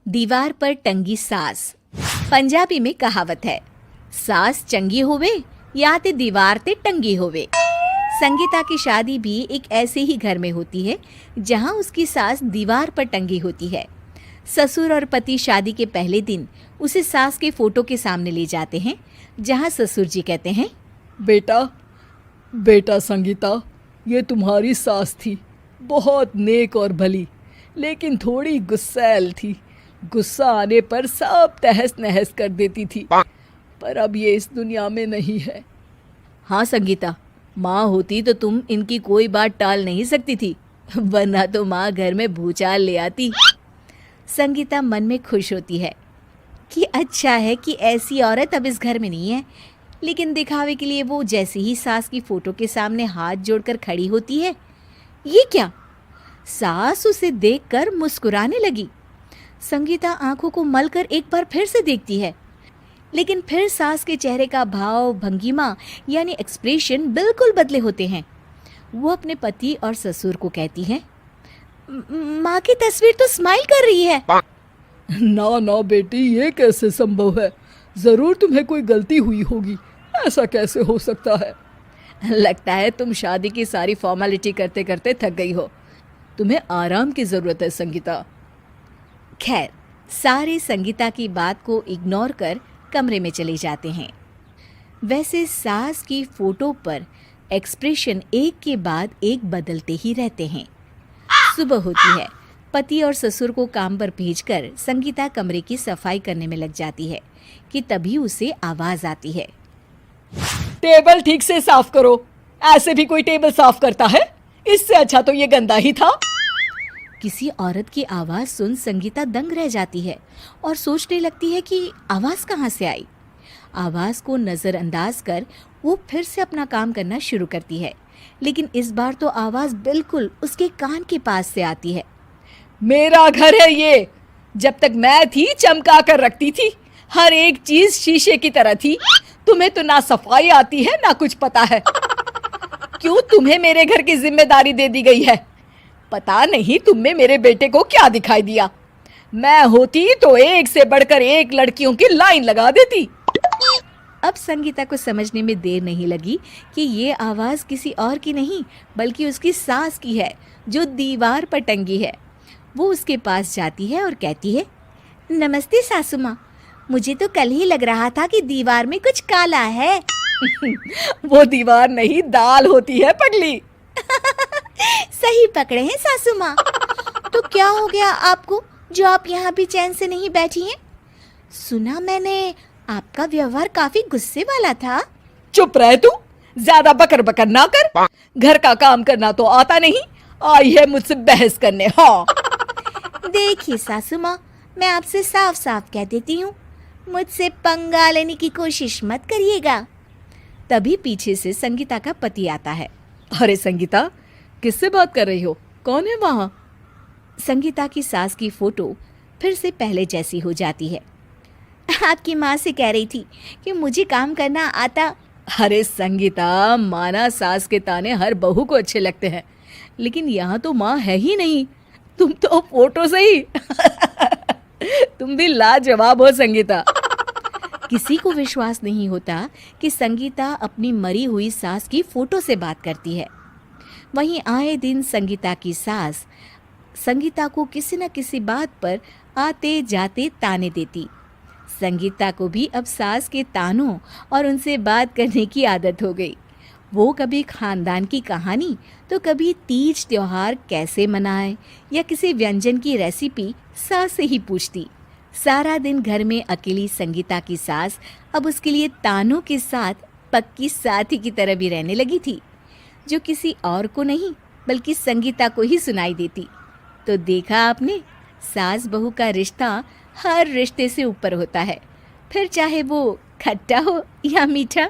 दीवार पर टंगी सास। पंजाबी में कहावत है, सास चंगी होवे या ते दीवार ते टंगी होवे। संगीता की शादी भी एक ऐसे ही घर में होती है जहां उसकी सास दीवार पर टंगी होती है। ससुर और पति शादी के पहले दिन उसे सास के फोटो के सामने ले जाते हैं, जहां ससुर जी कहते हैं, बेटा बेटा संगीता, ये तुम्हारी सास थी, बहुत नेक और भली, लेकिन थोड़ी गुस्सैल थी। गुस्सा आने पर सब तहस नहस कर देती थी, पर अब ये इस दुनिया में नहीं है। हाँ संगीता, माँ होती तो तुम इनकी कोई बात टाल नहीं सकती थी, वरना तो माँ घर में भूचाल ले आती। संगीता मन में खुश होती है कि अच्छा है कि ऐसी औरत अब इस घर में नहीं है, लेकिन दिखावे के लिए वो जैसे ही सास की फोटो के सामने हाथ जोड़कर खड़ी होती है, ये क्या? सास उसे देखकर मुस्कुराने लगी। संगीता आंखों को मलकर एक बार फिर से देखती है, लेकिन फिर सास के चेहरे का भाव, भंगिमा यानी एक्सप्रेशन बिल्कुल बदले होते हैं। वो अपने पति और ससुर को कहती है, माँ की तस्वीर तो स्माइल कर रही है। ना ना बेटी, ये कैसे संभव है? जरूर तुम्हें कोई गलती हुई होगी, ऐसा कैसे हो सकता है? लगता है तुम शादी की सारी फॉर्मेलिटी करते करते थक गई हो, तुम्हें आराम की जरूरत है संगीता। खैर, सारे संगीता की बात को इग्नोर कर कमरे में चले जाते हैं। वैसे सास की फोटो पर एक्सप्रेशन एक के बाद एक बदलते ही रहते हैं। सुबह होती है, पति और ससुर को काम पर भेजकर संगीता कमरे की सफाई करने में लग जाती है कि तभी उसे आवाज आती है, टेबल ठीक से साफ करो। ऐसे भी कोई टेबल साफ करता है? इससे अच्छा तो ये गंदा ही था। किसी औरत की आवाज सुन संगीता दंग रह जाती है और सोचने लगती है कि आवाज कहाँ से आई। आवाज को नजरअंदाज कर वो फिर से अपना काम करना शुरू करती है, लेकिन इस बार तो आवाज बिल्कुल उसके कान के पास से आती है। मेरा घर है ये, जब तक मैं थी चमका कर रखती थी, हर एक चीज शीशे की तरह थी। तुम्हें तो ना सफाई आती है ना कुछ पता है। क्यों तुम्हें मेरे घर की जिम्मेदारी दे दी गई है? पता नहीं तुम में मेरे बेटे को क्या दिखाई दिया। मैं होती तो एक से बढ़कर एक लड़कियों की लाइन लगा देती। अब संगीता को समझने में देर नहीं लगी कि ये आवाज किसी और की नहीं बल्कि उसकी सास की है, जो दीवार पर टंगी है। वो उसके पास जाती है और कहती है, नमस्ते सासू माँ, मुझे तो कल ही लग रहा था कि दीवार में कुछ काला है। वो दीवार नहीं, दाल होती है पगली। सही पकड़े हैं सासू माँ। तो क्या हो गया आपको जो आप यहाँ भी चैन से नहीं बैठी हैं? सुना मैंने आपका व्यवहार काफी गुस्से वाला था। चुप रह तू, ज्यादा बकर बकर ना कर। घर का काम करना तो आता नहीं, आई है मुझसे बहस करने। हाँ देखिए सासू माँ, मैं आपसे साफ साफ कह देती हूँ, मुझसे पंगा लेने की कोशिश मत करिएगा। तभी पीछे से संगीता का पति आता है। अरे संगीता, किससे बात कर रही हो? कौन है वहाँ? संगीता की सास की फोटो फिर से पहले जैसी हो जाती है। आपकी माँ से कह रही थी कि मुझे काम करना आता। अरे संगीता, माना सास के ताने हर बहू को अच्छे लगते हैं, लेकिन यहाँ तो माँ है ही नहीं, तुम तो फोटो से ही। तुम भी लाजवाब हो संगीता। किसी को विश्वास नहीं होता कि संगीता अपनी मरी हुई सास की फोटो से बात करती है। वहीं आए दिन संगीता की सास संगीता को किसी न किसी बात पर आते जाते ताने देती। संगीता को भी अब सास के तानों और उनसे बात करने की आदत हो गई। वो कभी खानदान की कहानी तो कभी तीज त्योहार कैसे मनाए या किसी व्यंजन की रेसिपी सास से ही पूछती। सारा दिन घर में अकेली संगीता की सास अब उसके लिए तानों के साथ पक्की साथी की तरह भी रहने लगी थी, जो किसी और को नहीं बल्कि संगीता को ही सुनाई देती। तो देखा आपने, सास बहू का रिश्ता हर रिश्ते से ऊपर होता है, फिर चाहे वो खट्टा हो या मीठा।